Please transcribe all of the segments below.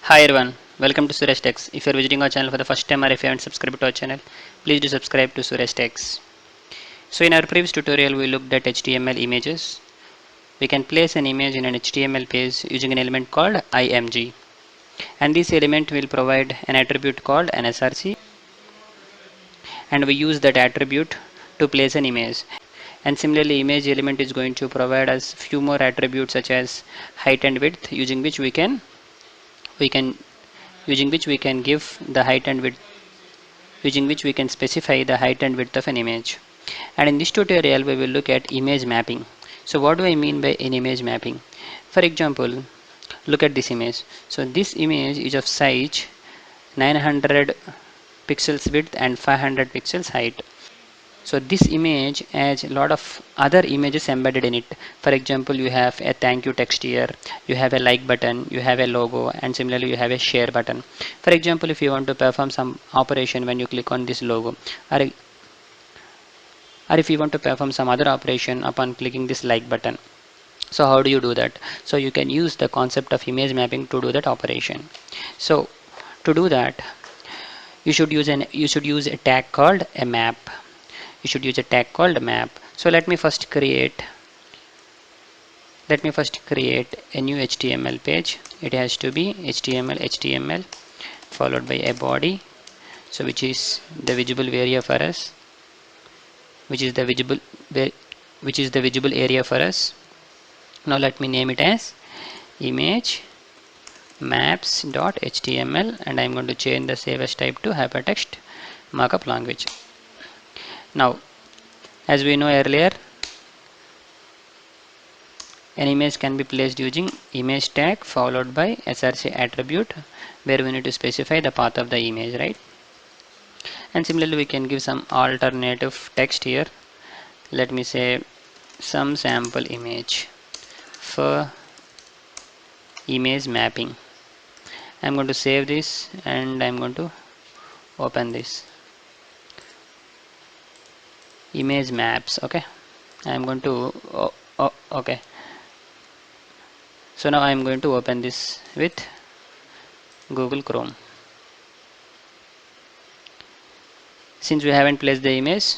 Hi everyone, welcome to Suresh Techs. If you are visiting our channel for the first time or if you haven't subscribed to our channel, please do subscribe to Suresh Techs. So in our previous tutorial we looked at HTML images. We can place an image in an HTML page using an element called img, and this element will provide an attribute called an src, and we use that attribute to place an image. And similarly image element is going to provide us few more attributes such as height and width, we can using which we can give the height and width using which we can specify the height and width of an image. And in this tutorial we will look at image mapping. So what do I mean by an image mapping? For example, look at this image. So this image is of size 900 pixels width and 500 pixels height. So this image has a lot of other images embedded in it. For example, you have a thank you text here, you have a like button, you have a logo, and similarly you have a share button. For example, if you want to perform some operation when you click on this logo, or if you want to perform some other operation upon clicking this like button. So how do you do that? So you can use the concept of image mapping to do that operation. So to do that, you should use a tag called a map. You should use a tag called map. So let me first create a new HTML page. It has to be HTML followed by a body, so which is the visible area for us, which is the visible area for us. Now let me name it as image maps.html, and I'm going to change the save as type to hypertext markup language. Now as we know earlier, an image can be placed using image tag followed by src attribute, where we need to specify the path of the image, right? And similarly we can give some alternative text here. Let me say some sample image for image mapping. I'm going to save this and I'm going to open this image maps. Okay, I'm going to okay, so now I'm going to open this with Google Chrome. Since we haven't placed the image,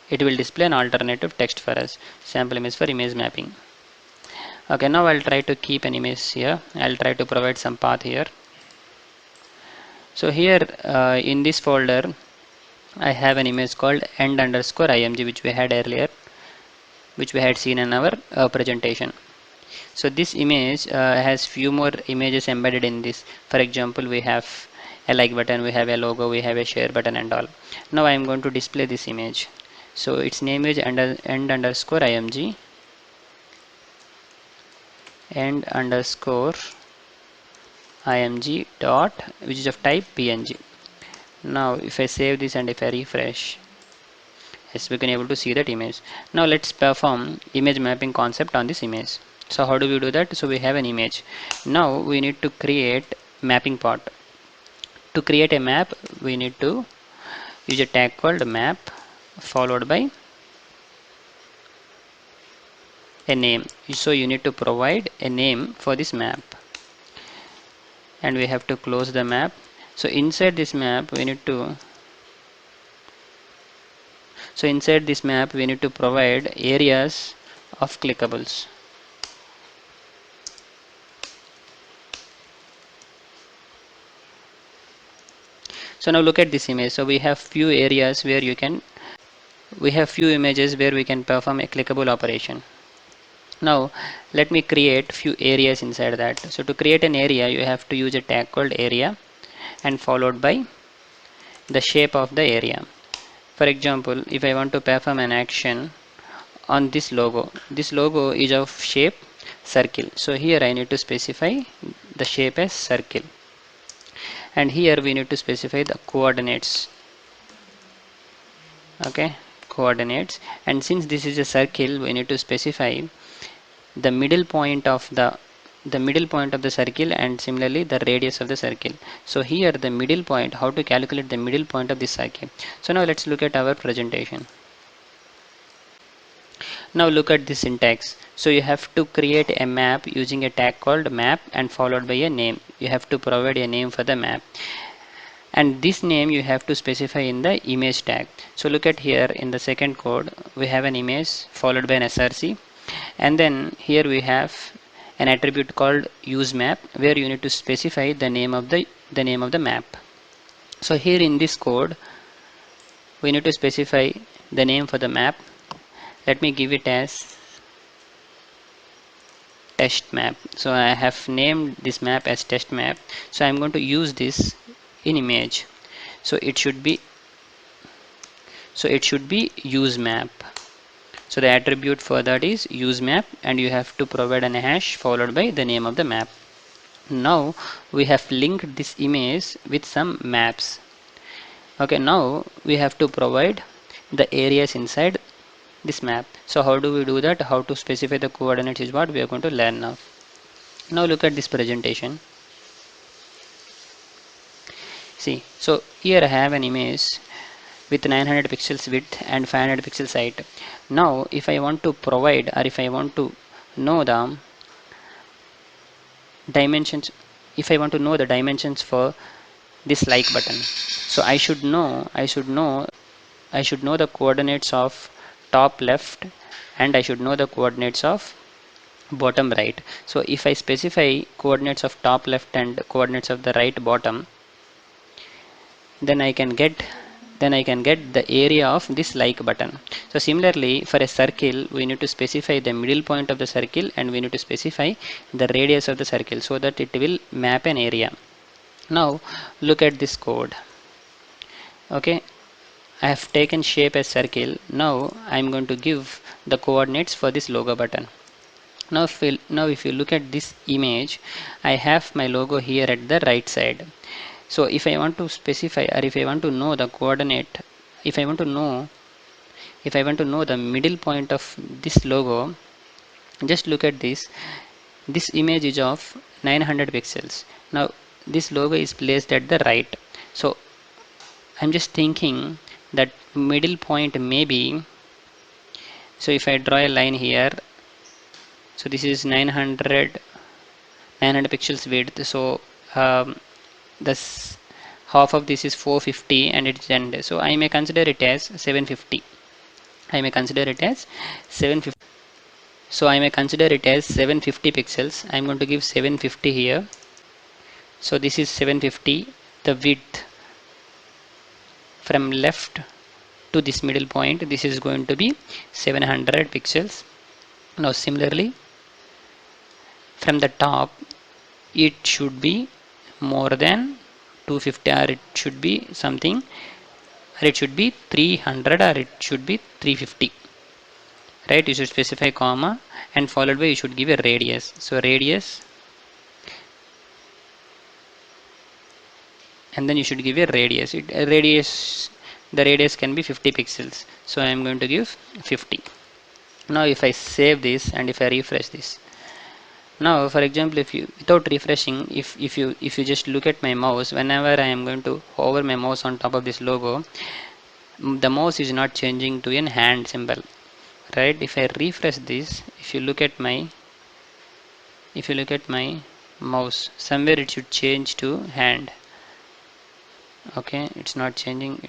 it will display an alternative text for us, sample image for image mapping. Okay, now I'll try to keep an image here. I'll try to provide some path here. So here in this folder I have an image called end_img, which we had earlier, which we had seen in our presentation. So this image has few more images embedded in this. For example, we have a like button, we have a logo, we have a share button and all. Now I am going to display this image. So its name is end_img, end_img dot, which is of type png. Now if I save this and if I refresh, yes, we can able to see that image. Now let's perform image mapping concept on this image. So how do we do that? So we have an image. Now we need to create mapping part. To create a map, we need to use a tag called map followed by a name. So you need to provide a name for this map, and we have to close the map. So inside this map we need to provide areas of clickables. So now look at this image. So we have few areas where few images where we can perform a clickable operation. Now let me create few areas inside that. So to create an area, you have to use a tag called area and followed by the shape of the area. For example, if I want to perform an action on this logo is of shape circle. So here I need to specify the shape as circle, and here we need to specify the coordinates. Okay, coordinates. And since this is a circle, we need to specify the middle point of the circle, and similarly the radius of the circle. So here the middle point, how to calculate the middle point of this circle. So now let's look at our presentation. Now look at the syntax. So you have to create a map using a tag called map and followed by a name. You have to provide a name for the map, and this name you have to specify in the image tag. So look at here in the second code, we have an image followed by an src, and then here we have an attribute called use map where you need to specify the name of the map. So here in this code we need to specify the name for the map. Let me give it as test map. So I have named this map as test map. So I'm going to use this in image. So it should be use map. So the attribute for that is use map, and you have to provide an hash followed by the name of the map. Now we have linked this image with some maps. Okay, now we have to provide the areas inside this map. So how do we do that? How to specify the coordinates is what we are going to learn now. Now look at this presentation. See, so here I have an image with 900 pixels width and 500 pixels height. Now if I want to provide, or if I want to know the dimensions, if I want to know the dimensions for this like button, so I should know the coordinates of top left, and I should know the coordinates of bottom right. So if I specify coordinates of top left and coordinates of the right bottom, then I can get the area of this like button. So similarly for a circle we need to specify the middle point of the circle, and we need to specify the radius of the circle so that it will map an area. Now look at this code. Okay, I have taken shape as circle. Now I am going to give the coordinates for this logo button. Now if you look at this image, I have my logo here at the right side. So if I want to specify, or if I want to know the coordinate, if I want to know the middle point of this logo, just look at this. This image is of 900 pixels. Now this logo is placed at the right. So I'm just thinking that middle point may be, so if I draw a line here, so this is 900 pixels width. So this half of this is 450 and its end. So I may consider it as 750. I may consider it as 750. So I may consider it as 750 pixels. I'm going to give 750 here. So this is 750. The width from left to this middle point, this is going to be 700 pixels. Now similarly from the top, it should be more than 250, or it should be something, or it should be 300, or it should be 350, right? You should specify comma, and followed by you should give a radius. So radius, and then you should give a radius. The radius can be 50 pixels. So I am going to give 50. Now if I save this and if I refresh this, now for example, if you, without refreshing, if you just look at my mouse, whenever I am going to hover my mouse on top of this logo, the mouse is not changing to an hand symbol, right? If I refresh this, if you look at my mouse, somewhere it should change to hand. Okay, it's not changing.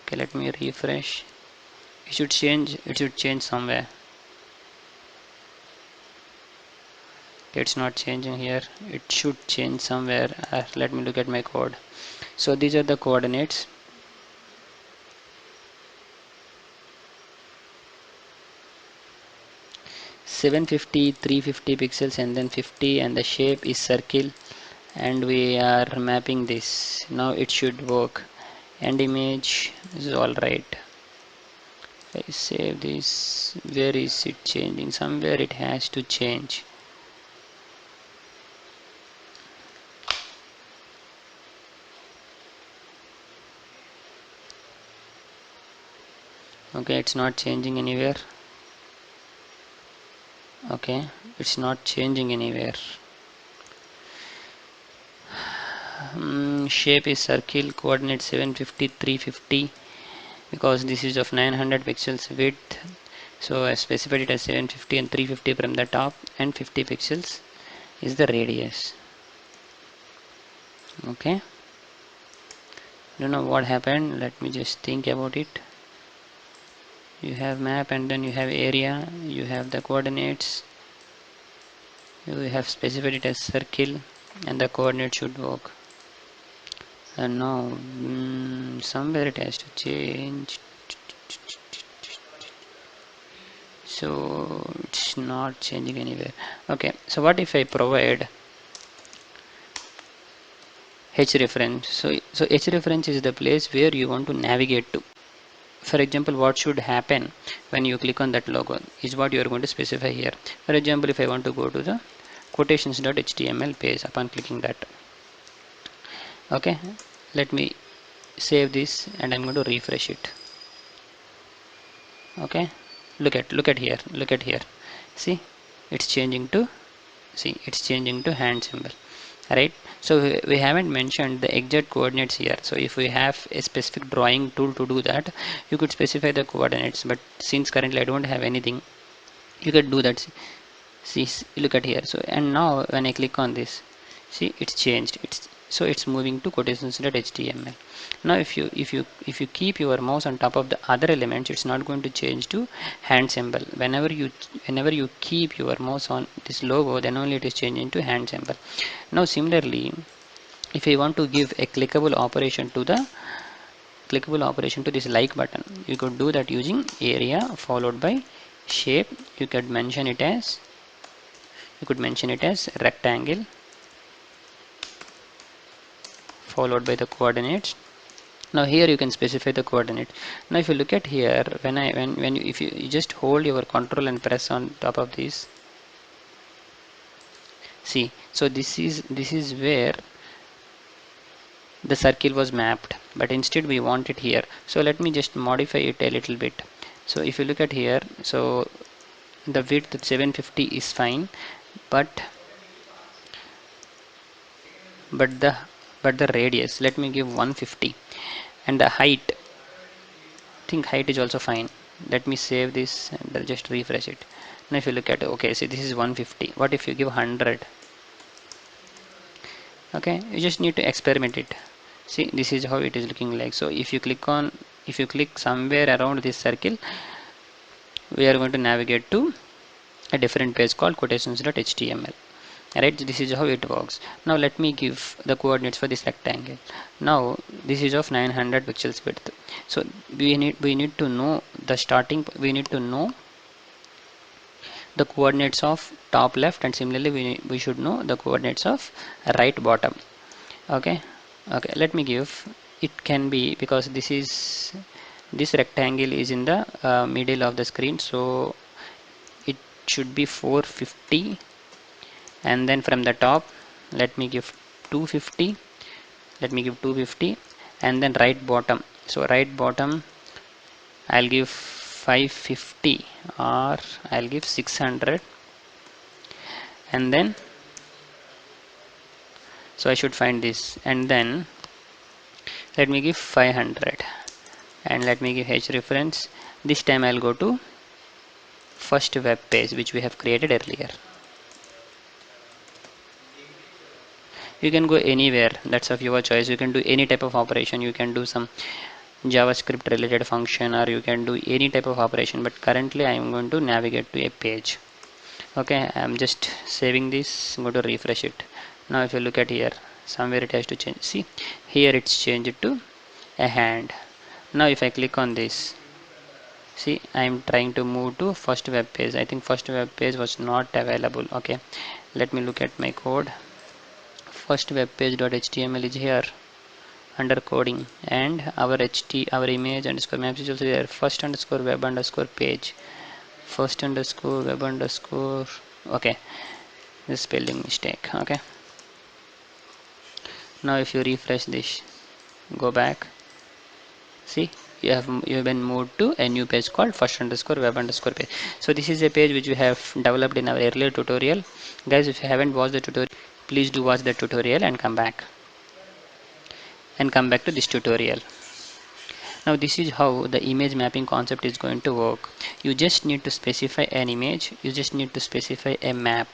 Okay, let me refresh. It should change somewhere. It's not changing here. It should change somewhere. Let me look at my code. So these are the coordinates. (750), 350 pixels, and then 50, and the shape is circle, and we are mapping this. Now it should work. End image is all right. I save this. Where is it changing? Somewhere it has to change. Okay, it's not changing anywhere. Okay, it's not changing anywhere. Shape is circle, coordinate 750, 350, because this is of 900 pixels width, so I specified it as 750 and 350 from the top, and 50 pixels is the radius. Okay, don't know what happened, let me just think about it. You have map, and then you have area, you have the coordinates, you have specified it as circle, and the coordinate should work. And now somewhere it has to change, so it's not changing anywhere. Okay, so what if I provide H reference? So H reference is the place where you want to navigate to. For example, what should happen when you click on that logo is what you are going to specify here. For example, if I want to go to the quotations.html page upon clicking that. Okay, let me save this and I'm going to refresh it. Okay, look at here, see, it's changing to, hand symbol, right? So we haven't mentioned the exact coordinates here. So if we have a specific drawing tool to do that, you could specify the coordinates, but since currently I don't have anything, you could do that. See, look at here. So and now when I click on this, see, it's changed, it's moving to quotations.html. Now if you keep your mouse on top of the other elements, it's not going to change to hand symbol. Whenever you keep your mouse on this logo, then only it is changing to hand symbol. Now similarly, if I want to give a clickable operation to this like button, you could do that using area followed by shape. You could mention it as rectangle followed by the coordinates. Now here you can specify the coordinate. Now if you look at here, if you just hold your control and press on top of this, see, so this is where the circle was mapped, but instead we want it here. So let me just modify it a little bit. So if you look at here, so the width at 750 is fine, but but the radius, let me give 150, and the height, I think height is also fine. Let me save this and I'll just refresh it. Now if you look at, okay, see, this is 150. What if you give 100? Okay, you just need to experiment it. See, this is how it is looking like. So if you click somewhere around this circle, we are going to navigate to a different page called quotations.html. Right, this is how it works. Now let me give the coordinates for this rectangle. Now this is of 900 pixels width. So we need to know the starting, we need to know the coordinates of top left, and similarly we should know the coordinates of right bottom. Okay, let me give, it can be, because this rectangle is in the middle of the screen, so it should be 450, and then from the top, let me give 250, and then right bottom, so right bottom I'll give 550, or I'll give 600, and then, so I should find this, and then let me give 500, and let me give H reference. This time I'll go to first web page which we have created earlier. You can go anywhere, that's of your choice. You can do any type of operation, you can do some JavaScript related function, or you can do any type of operation, but currently I am going to navigate to a page. Okay, I am just saving this. I'm going to refresh it. Now if you look at here, somewhere it has to change. See, here it's changed to a hand. Now if I click on this, see, I am trying to move to first web page. I think first web page was not available. Okay, let me look at my code. First web page.html is here under coding, and our image underscore maps is also there. First underscore web underscore page, first underscore web underscore, okay, this spelling mistake. Okay, now if you refresh this, go back, see, you have been moved to a new page called first underscore web underscore page. So this is a page which we have developed in our earlier tutorial. Guys, if you haven't watched the tutorial, please do watch the tutorial and come back to this tutorial. Now this is how the image mapping concept is going to work. You just need to specify an image, you just need to specify a map.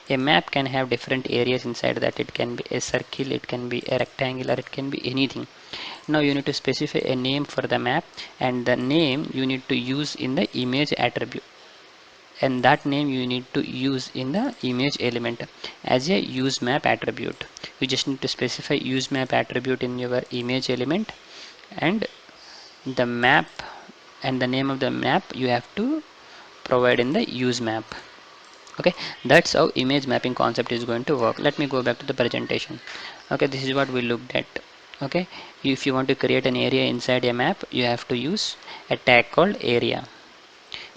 A map can have different areas inside that. It can be a circle, it can be a rectangle, or it can be anything. Now you need to specify a name for the map, and the name you need to use in the image attribute, and that name you need to use in the image element as a use map attribute. You just need to specify use map attribute in your image element, and the map and the name of the map you have to provide in the use map. Okay, that's how image mapping concept is going to work. Let me go back to the presentation. Okay, this is what we looked at. Okay, if you want to create an area inside a map, you have to use a tag called area.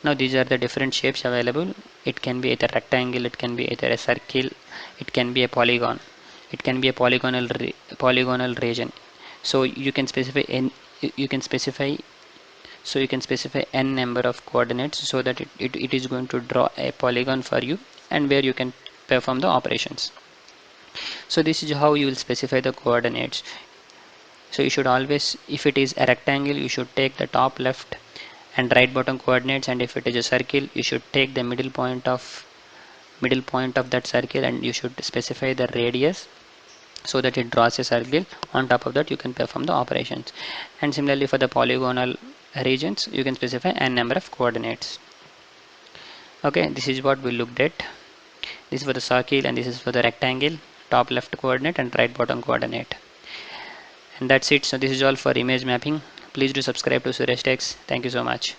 Now these are the different shapes available. It can be either rectangle, it can be either a circle, it can be a polygon, it can be a polygonal region. So you can specify you can specify you can specify n number of coordinates, so that it is going to draw a polygon for you, and where you can perform the operations. So this is how you will specify the coordinates. So you should always, if it is a rectangle, you should take the top left and right bottom coordinates, and if it is a circle, you should take the middle point of that circle, and you should specify the radius so that it draws a circle. On top of that you can perform the operations. And similarly for the polygonal regions, you can specify n number of coordinates. Okay, this is what we looked at. This is for the circle, and this is for the rectangle, top left coordinate and right bottom coordinate. And that's it. So this is all for image mapping. Please do subscribe to Suresh Techs. Thank you so much.